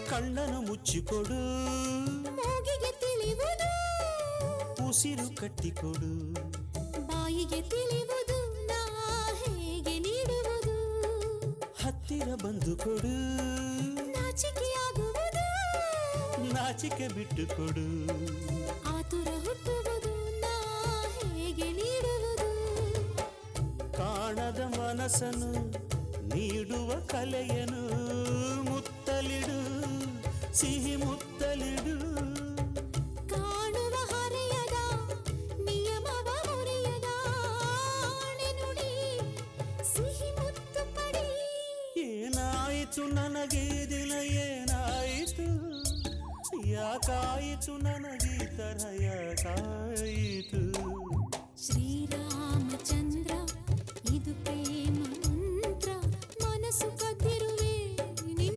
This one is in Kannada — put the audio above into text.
ಕಣ್ಣನು ಮುಚ್ಚಿಕೊಡು ಮೂಗಿಗೆ ತಿಳಿಯುವುದು ಉಸಿರು ಕಟ್ಟಿಕೊಡು ಬಾಯಿಗೆ ತಿಳಿಯುವುದು ನಾ ಹೇಗೆ ನೀಡುವುದು ಹತ್ತಿರ ಬಂದು ಕೊಡು ನಾಚಿಕೆಯಾಗುವುದು ನಾಚಿಕೆ ಬಿಟ್ಟು ಕೊಡು ಆತುರ ಹುಟ್ಟುವುದು ನಾ ಹೇಗೆ ನೀಡುವುದು ಕಾಣದ ಮನಸ್ಸನ್ನು ನೀಡುವ ಕಲೆಯನು ಮುತ್ತಲಿಡು ಸಿಹಿ ಮುತ್ತಲಿಡು ಕಾಣುವ ಹರೆಯದ ನಿಯಮವ ಮುರಿಯದ ಆಣೆ ನುಡಿ ಸಿಹಿ ಮುತ್ತು ಪಡಿ ಏನಾಯಿತು ನನಗೆ ದಿನ ಏನಾಯಿತು ಯಾಕಾಯಿತು ನನಗೆ ತರ ಯಾಕಾಯಿತು ಶ್ರೀರಾಮಚಂದ್ರ ಇದು ಪ್ರೇಮ ಮಂತ್ರ ಮನಸ್ಸು ಕದ್ದಿರು